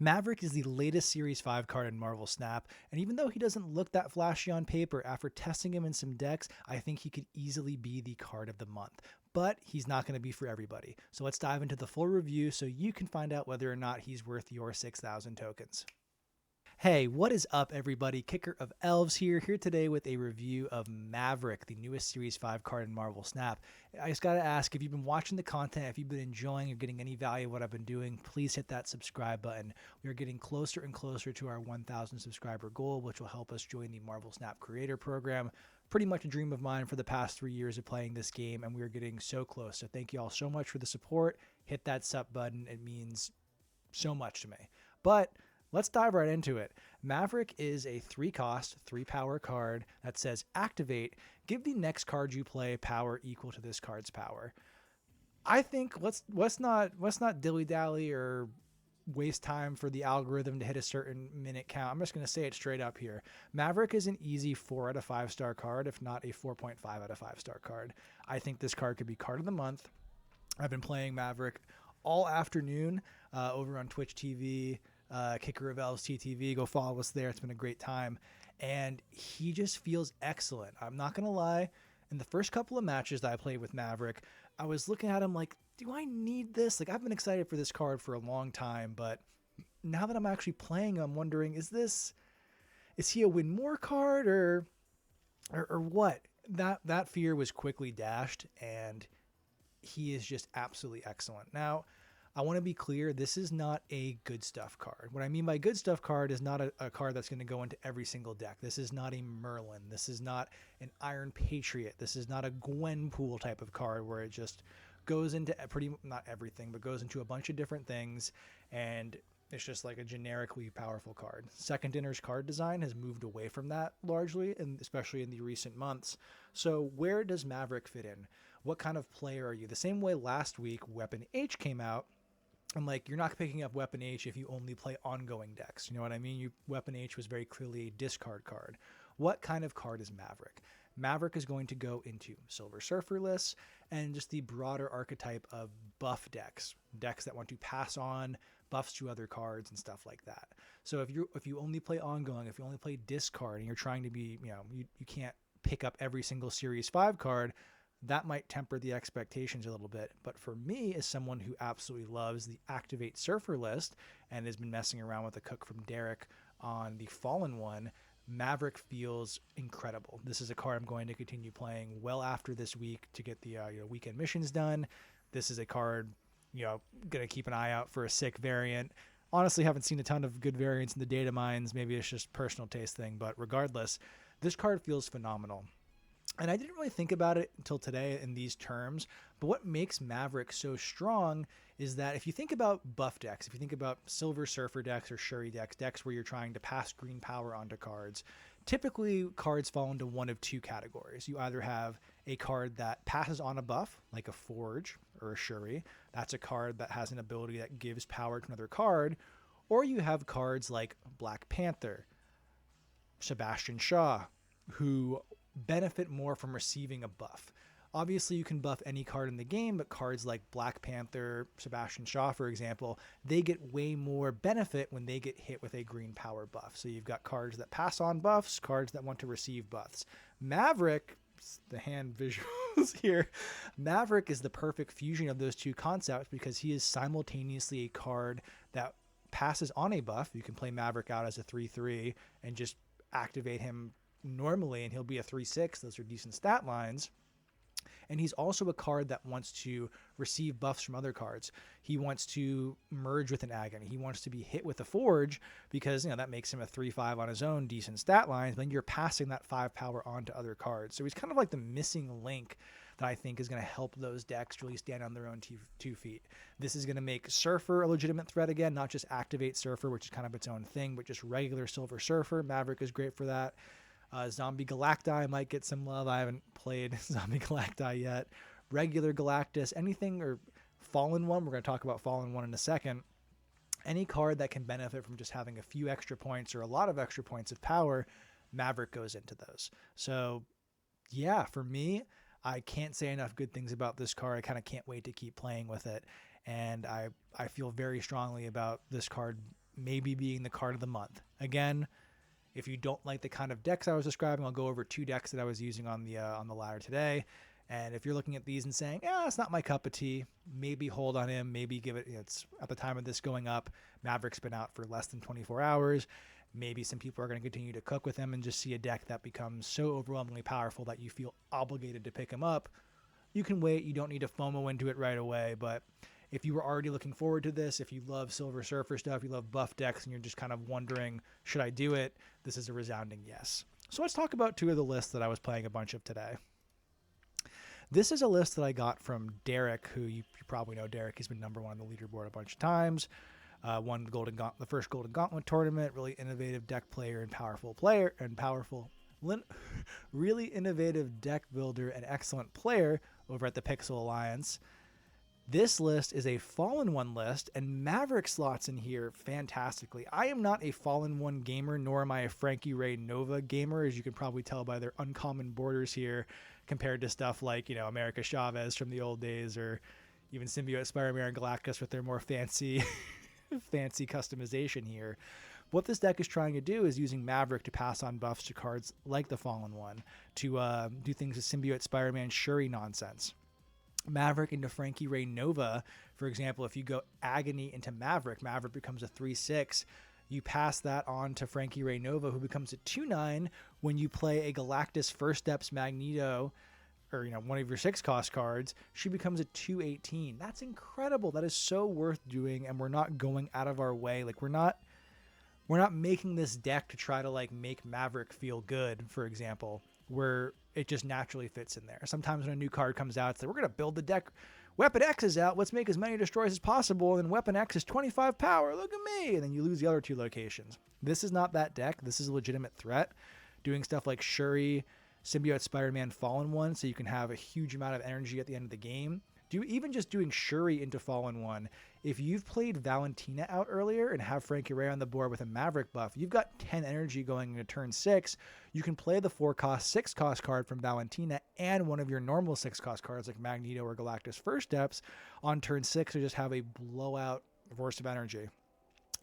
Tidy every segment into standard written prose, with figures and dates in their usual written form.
Maverick is the latest Series 5 card in Marvel Snap, and even though he doesn't look that flashy on paper, after testing him in some decks, I think he could easily be the card of the month. But he's not going to be for everybody. So let's dive into the full review so you can find out whether or not he's worth your 6,000 tokens. Hey, what is up, everybody? Kicker of Elves here today with a review of Maverick, the newest Series 5 card in Marvel Snap. I just got to ask, if you've been watching the content, if you've been enjoying or getting any value of what I've been doing, please hit that subscribe button. We are getting closer and closer to our 1,000 subscriber goal, which will help us join the Marvel Snap Creator Program. Pretty much a dream of mine for the past 3 years of playing this game, and we are getting so close. So thank you all so much for the support. Hit that sub button. It means so much to me. But let's dive right into it. Maverick is a 3-cost, 3-power card that says activate, give the next card you play power equal to this card's power. I think let's not dilly-dally or waste time for the algorithm to hit a certain minute count. I'm just going to say it straight up here. Maverick is an easy 4 out of 5 star card, if not a 4.5 out of 5 star card. I think this card could be card of the month. I've been playing Maverick all afternoon over on Twitch TV. Kicker of Elves TTV. Go follow us there. It's been a great time. And he just feels excellent. I'm not going to lie. In the first couple of matches that I played with Maverick, I was looking at him like, do I need this? Like, I've been excited for this card for a long time, but now that I'm actually playing, I'm wondering, is he a win more card or what? That fear was quickly dashed, and he is just absolutely excellent. Now, I want to be clear, this is not a good stuff card. What I mean by good stuff card is not a card that's going to go into every single deck. This is not a Merlin. This is not an Iron Patriot. This is not a Gwenpool type of card where it just goes into not everything, but goes into a bunch of different things, and it's just like a generically powerful card. Second Dinner's card design has moved away from that largely, and especially in the recent months. So where does Maverick fit in? What kind of player are you? The same way last week Weapon H came out, and like, you're not picking up Weapon H if you only play ongoing decks. You know what I mean? Weapon H was very clearly a discard card. What kind of card is Maverick? Maverick is going to go into Silver Surfer lists and just the broader archetype of buff decks that want to pass on buffs to other cards and stuff like that. So if you only play ongoing, if you only play discard, and you're trying to be, you can't pick up every single Series 5 card, that might temper the expectations a little bit. But for me, as someone who absolutely loves the Activate Surfer list and has been messing around with the cook from Derek on the Fallen one, Maverick feels incredible. This is a card I'm going to continue playing well after this week to get the weekend missions done. This is a card, going to keep an eye out for a sick variant. Honestly, haven't seen a ton of good variants in the data mines. Maybe it's just personal taste thing, but regardless, this card feels phenomenal. And I didn't really think about it until today in these terms, but what makes Maverick so strong is that if you think about buff decks, if you think about Silver Surfer decks or Shuri decks where you're trying to pass green power onto cards, typically cards fall into one of two categories. You either have a card that passes on a buff, like a Forge or a Shuri. That's a card that has an ability that gives power to another card. Or you have cards like Black Panther, Sebastian Shaw, who benefit more from receiving a buff. Obviously, you can buff any card in the game, but cards like Black Panther, Sebastian Shaw, for example, they get way more benefit when they get hit with a green power buff. So you've got cards that pass on buffs, cards that want to receive buffs. Maverick, the hand visuals here, Maverick is the perfect fusion of those two concepts because he is simultaneously a card that passes on a buff. You can play Maverick out as a 3/3 and just activate him normally, and he'll be a 3/6. Those are decent stat lines. And he's also a card that wants to receive buffs from other cards. He wants to merge with an Agony. He wants to be hit with a Forge because that makes him a 3/5 on his own, decent stat lines. Then you're passing that 5 power on to other cards. So he's kind of like the missing link that I think is going to help those decks really stand on their own 2 feet. This is going to make Surfer a legitimate threat again, not just Activate Surfer, which is kind of its own thing, but just regular Silver Surfer. Maverick is great for that. Zombie Galacti might get some love. I haven't played Zombie Galacti yet. Regular Galactus, anything, or Fallen one. We're going to talk about Fallen one in a second. Any card that can benefit from just having a few extra points or a lot of extra points of power, Maverick goes into those. So yeah, for me, I can't say enough good things about this card. I kind of can't wait to keep playing with it. And I feel very strongly about this card maybe being the card of the month. Again, if you don't like the kind of decks I was describing, I'll go over 2 decks that I was using on the ladder today. And if you're looking at these and saying, yeah, it's not my cup of tea, maybe hold on him, maybe give it, it's at the time of this going up, Maverick's been out for less than 24 hours. Maybe some people are going to continue to cook with him and just see a deck that becomes so overwhelmingly powerful that you feel obligated to pick him up. You can wait. You don't need to FOMO into it right away. But if you were already looking forward to this, if you love Silver Surfer stuff, you love buff decks, and you're just kind of wondering, should I do it? This is a resounding yes. So let's talk about 2 of the lists that I was playing a bunch of today. This is a list that I got from Derek, who you probably know Derek. He's been number 1 on the leaderboard a bunch of times. Won the first Golden Gauntlet tournament. Really innovative deck player and really innovative deck builder and excellent player over at the Pixel Alliance. This list is a Fallen One list, and Maverick slots in here fantastically. I am not a Fallen One gamer, nor am I a Frankie Ray Nova gamer, as you can probably tell by their uncommon borders here, compared to stuff like, America Chavez from the old days, or even Symbiote Spider-Man and Galactus with their more fancy customization here. What this deck is trying to do is using Maverick to pass on buffs to cards like the Fallen One, to do things with Symbiote Spider-Man Shuri nonsense. Maverick into Frankie Ray Nova, for example, if you go Agony into Maverick becomes a 3/6. You pass that on to Frankie Ray Nova, who becomes a 2/9 when you play a Galactus First Steps Magneto, or one of your 6-cost cards. She becomes a 2/18. That's incredible. That is so worth doing, and we're not going out of our way. Like, we're not making this deck to try to make Maverick feel good, for example, where it just naturally fits in there. Sometimes when a new card comes out, it's like, we're going to build the deck. Weapon X is out. Let's make as many destroys as possible. And Weapon X is 25 power. Look at me. And then you lose the other 2 locations. This is not that deck. This is a legitimate threat. Doing stuff like Shuri, Symbiote Spider-Man Fallen One, so you can have a huge amount of energy at the end of the game. Even just doing Shuri into Fallen One. If you've played Valentina out earlier and have Frankie Ray on the board with a Maverick buff, you've got 10 energy going into turn 6. You can play the 4-cost, 6-cost card from Valentina and one of your normal 6-cost cards like Magneto or Galactus First Steps on turn 6 to just have a blowout burst of energy.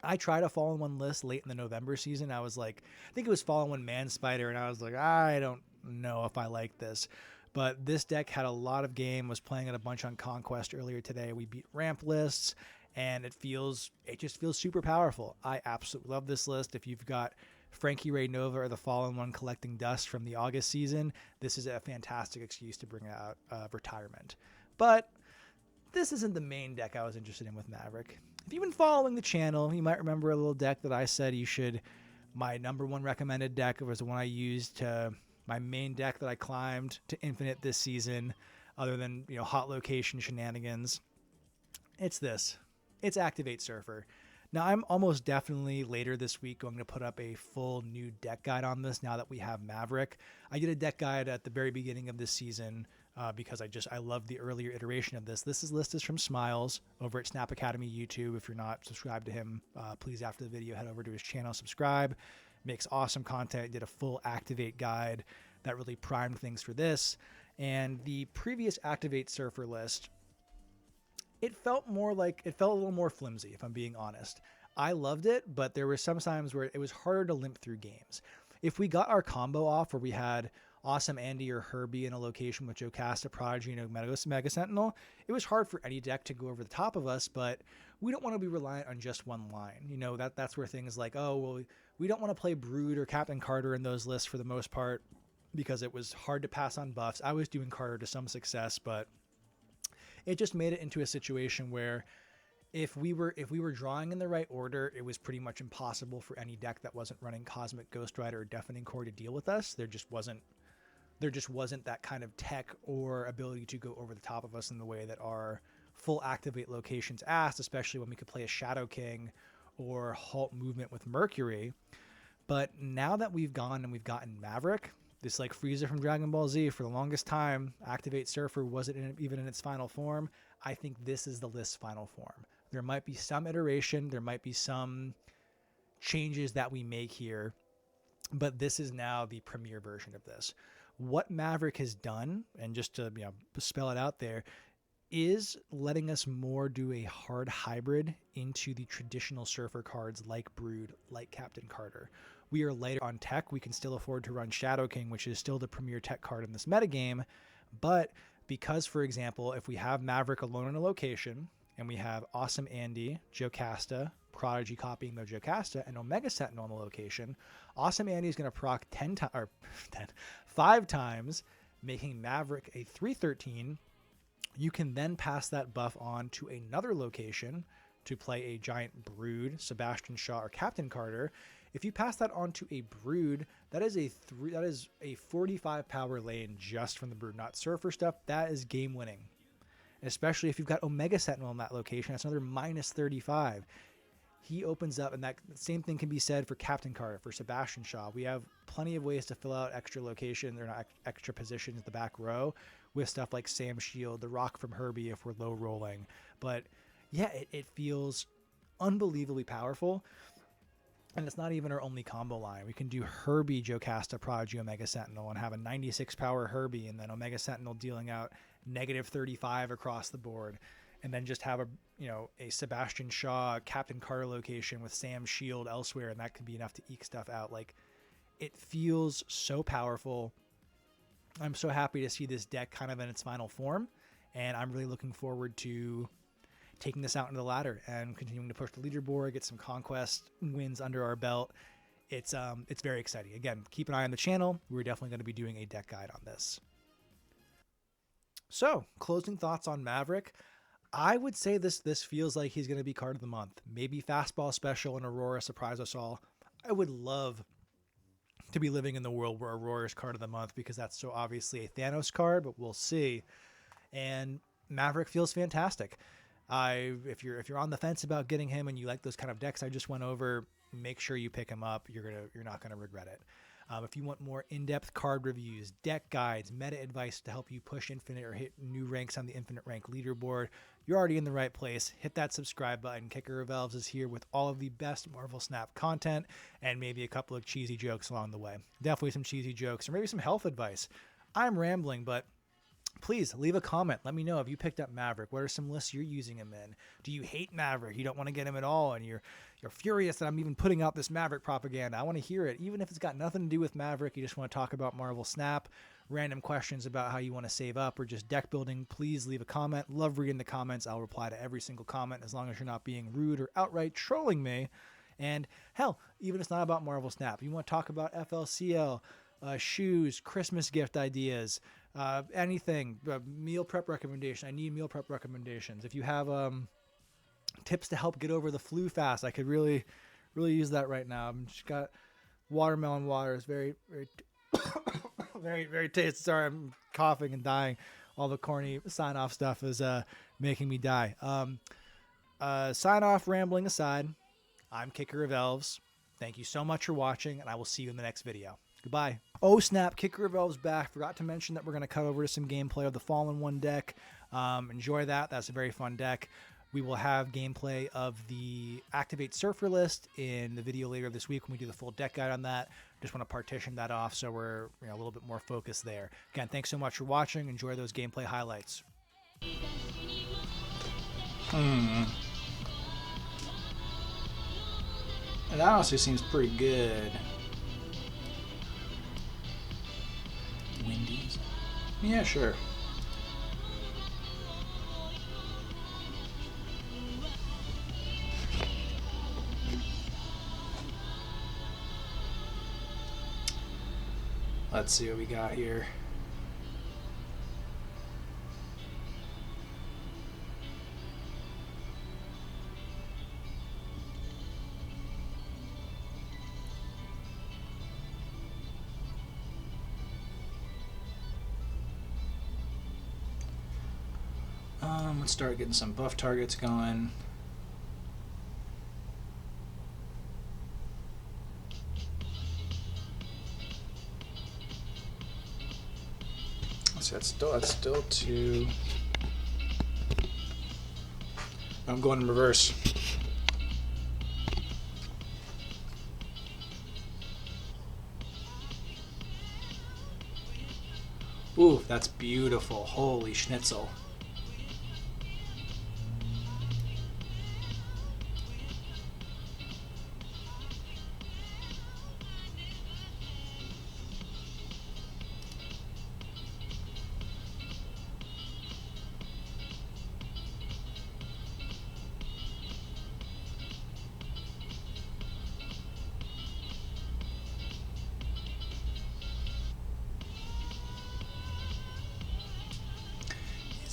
I tried a Fallen One list late in the November season. I was like, I think it was Fallen One Man Spider, and I was like, I don't know if I like this. But this deck had a lot of game, was playing it a bunch on Conquest earlier today. We beat ramp lists, and it just feels super powerful. I absolutely love this list. If you've got Frankie Ray Nova or the Fallen One collecting dust from the August season, this is a fantastic excuse to bring out retirement. But this isn't the main deck I was interested in with Maverick. If you've been following the channel, you might remember a little deck that I said my number 1 recommended deck was the one I used to my main deck that I climbed to Infinite this season, other than, hot location shenanigans. It's this. It's Activate Surfer. Now, I'm almost definitely later this week going to put up a full new deck guide on this now that we have Maverick. I did a deck guide at the very beginning of this season because I love the earlier iteration of this. This list is from Smiles over at Snap Academy YouTube. If you're not subscribed to him, please, after the video, head over to his channel, subscribe. Makes awesome content. Did a full Activate guide that really primed things for this. And the previous Activate Surfer list, it felt a little more flimsy, if I'm being honest. I loved it, but there were some times where it was harder to limp through games. If we got our combo off where we had Awesome Andy or Herbie in a location with Jocasta, Prodigy, and Mega Sentinel, it was hard for any deck to go over the top of us, but we don't want to be reliant on just one line. That's where things like, we don't want to play Brood or Captain Carter in those lists for the most part because it was hard to pass on buffs. I was doing Carter to some success, but it just made it into a situation where if we were drawing in the right order, it was pretty much impossible for any deck that wasn't running Cosmic Ghost Rider or Deafening Core to deal with us. There just wasn't that kind of tech or ability to go over the top of us in the way that our full Activate locations asked, especially when we could play a Shadow King or halt movement with Mercury. But now that we've gone and we've gotten Maverick, this like Frieza from Dragon Ball Z, for the longest time, Activate Surfer wasn't even in its final form. I think this is the list's final form. There might be some iteration, there might be some changes that we make here, but this is now the premier version of this. What Maverick has done, and just to spell it out there, is letting us more do a hard hybrid into the traditional surfer cards like Brood, like Captain Carter. We are later on tech. We can still afford to run Shadow King, which is still the premier tech card in this metagame. But because, for example, if we have Maverick alone in a location and we have Awesome Andy, Jocasta, Prodigy copying their Jocasta, and Omega Sentinel on the location, Awesome Andy is going to proc 5 times, making Maverick a 3/13. You can then pass that buff on to another location to play a giant Brood, Sebastian Shaw, or Captain Carter. If you pass that on to a Brood, that is a 45 power lane just from the Brood, not surfer stuff. That is game winning, especially if you've got Omega Sentinel in that location. That's another minus 35. He opens up, and that same thing can be said for Captain Carter, for Sebastian Shaw. We have plenty of ways to fill out extra locations, or not extra positions at the back row with stuff like Sam Shield, the Rock from Herbie if we're low rolling. But yeah, it feels unbelievably powerful. And it's not even our only combo line. We can do Herbie, Jocasta, Prodigy, Omega Sentinel, and have a 96 power Herbie, and then Omega Sentinel dealing out negative 35 across the board. And then just have a Sebastian Shaw, Captain Carter location with Sam Shield elsewhere, and that could be enough to eke stuff out. Like, it feels so powerful. I'm so happy to see this deck kind of in its final form, and I'm really looking forward to taking this out into the ladder and continuing to push the leaderboard, get some conquest wins under our belt. It's very exciting. Again, keep an eye on the channel. We're definitely going to be doing a deck guide on this. So, closing thoughts on Maverick. I would say this feels like he's going to be card of the month. Maybe Fastball Special and Aurora surprise us all. I would love to be living in the world where Aurora is card of the month, because that's so obviously a Thanos card, but we'll see. And Maverick feels fantastic. If you're on the fence about getting him and you like those kind of decks I just went over, make sure you pick him up. You're not gonna regret it. If you want more in-depth card reviews, deck guides, meta advice to help you push infinite or hit new ranks on the infinite rank leaderboard, you're already in the right place. Hit that subscribe button. Kicker of Elves is here with all of the best Marvel Snap content and maybe a couple of cheesy jokes along the way. Definitely some cheesy jokes, or maybe some health advice. I'm rambling, but please leave a comment. Let me know if you picked up Maverick. What are some lists you're using him in? Do you hate Maverick? You don't want to get him at all, and you're furious that I'm even putting out this Maverick propaganda. I want to hear it. Even if it's got nothing to do with Maverick, you just want to talk about Marvel Snap, random questions about how you want to save up, or just deck building, please leave a comment. Love reading the comments. I'll reply to every single comment as long as you're not being rude or outright trolling me. And hell, even if it's not about Marvel Snap, you want to talk about FLCL, shoes, Christmas gift ideas, anything, meal prep recommendation. I need meal prep recommendations. If you have tips to help get over the flu fast, I could really use that right now. I've just got watermelon water. It's very very tasty. Sorry, I'm coughing and dying. All the corny sign off stuff is making me die. Sign off rambling aside, I'm Kicker of Elves. Thank you so much for watching, and I will see you in the next video. Goodbye. Oh snap, Kicker of Elves back. Forgot to mention that we're going to cut over to some gameplay of the Fallen One deck. Enjoy that. That's a very fun deck. We will have gameplay of the Activate Surfer list in the video later this week when we do the full deck guide on that. Just want to partition that off so we're a little bit more focused there. Again, thanks so much for watching. Enjoy those gameplay highlights. And that honestly seems pretty good. Wendy's? Yeah, sure. Let's see what we got here. Let's start getting some buff targets going. So that's still two. I'm going in reverse. Ooh, that's beautiful. Holy schnitzel.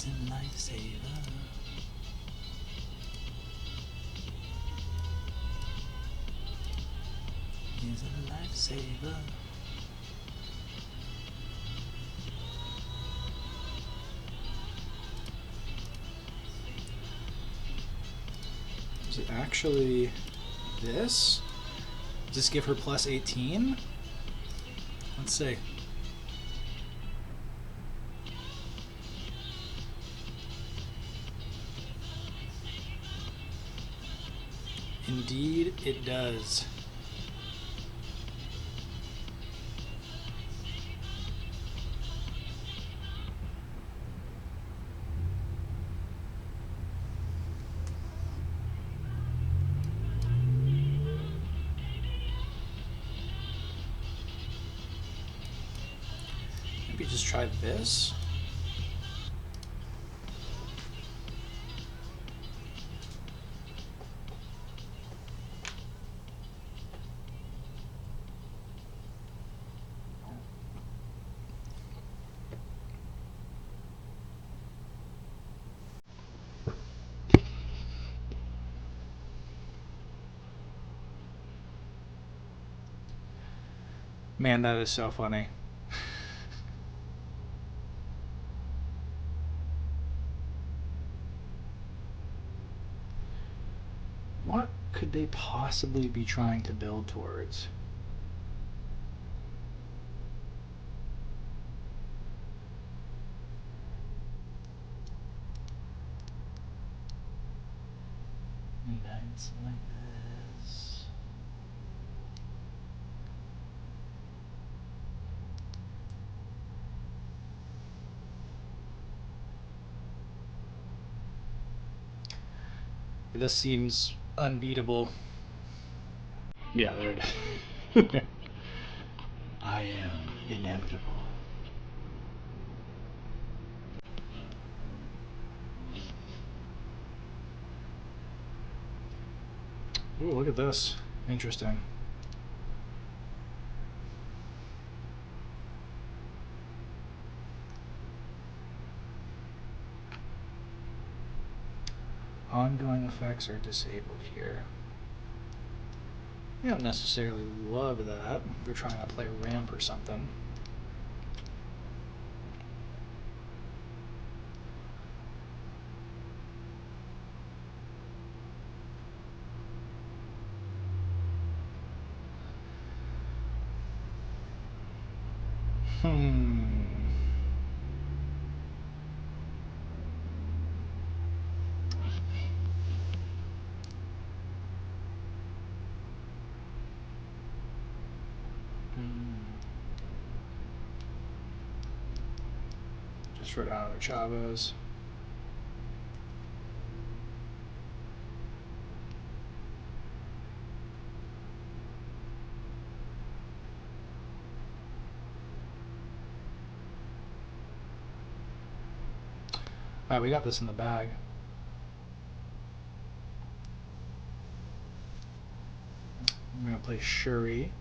He's a lifesaver. He's a lifesaver. Is it actually this? Does this give her plus 18? Let's see. Indeed, it does. Maybe just try this. Man, that is so funny. What could they possibly be trying to build towards? Nights like this. This seems unbeatable. Yeah, there it is. I am inevitable. Ooh, look at this. Interesting. Ongoing effects are disabled here. I don't necessarily love that. They're trying to play ramp or something. Just wrote down another Chavez. Alright, we got this in the bag. I'm going to play Shuri.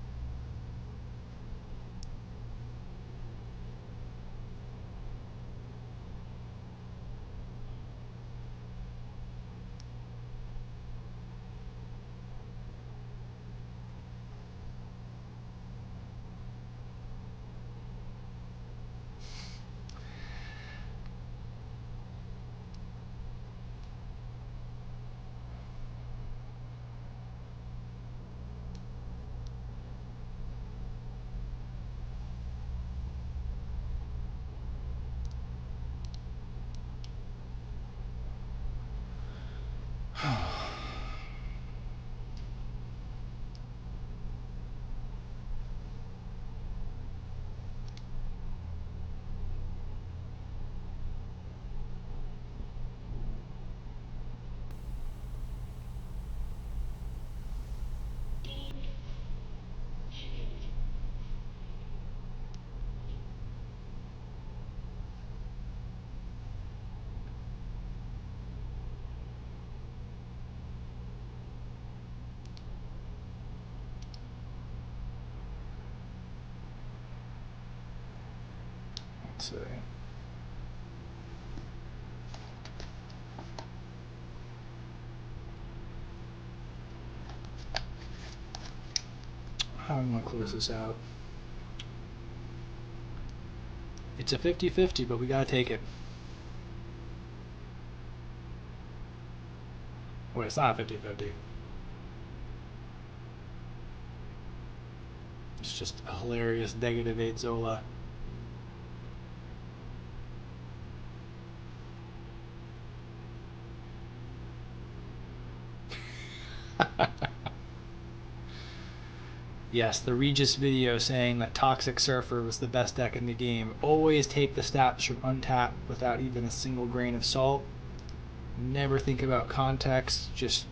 Let's see. I'm going to close this out. It's a 50-50, but we got to take it. Wait, it's not 50-50. It's just a hilarious -8 Zola. Yes, the Regis video saying that Toxic Surfer was the best deck in the game. Always take the stats from untap without even a single grain of salt. Never think about context, just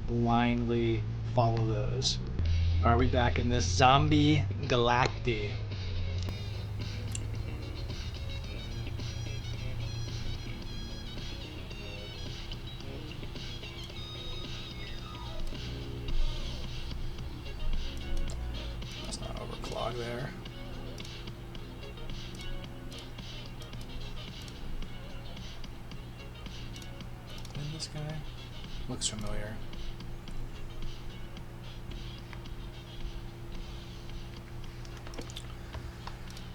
blindly follow those. Are we back in this zombie galacti? Let's not overclog there. And this guy looks familiar.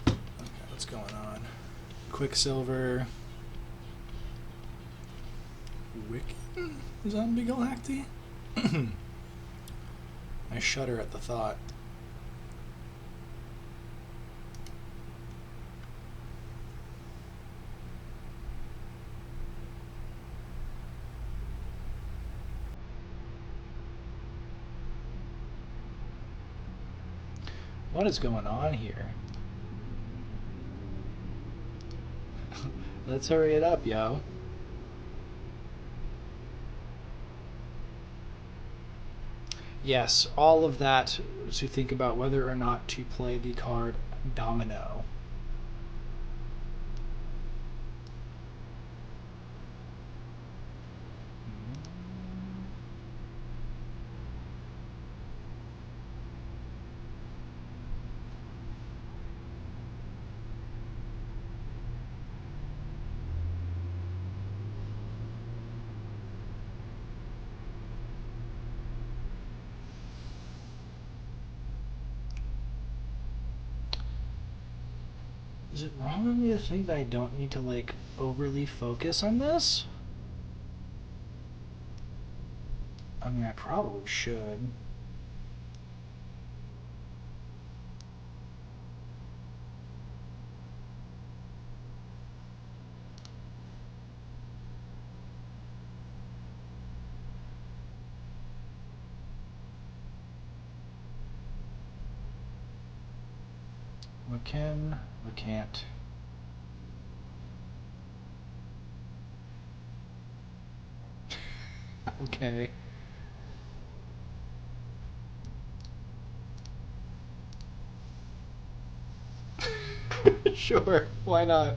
Okay, what's going on? Quicksilver. Wiccan? Zombie Galacti? I shudder at the thought. What is going on here? Let's hurry it up, yo. Yes, all of that to think about whether or not to play the card Domino. Is it wrong of me to think that I don't need to, like, overly focus on this? I mean, I probably should. We can, we can't. Okay. Sure, why not?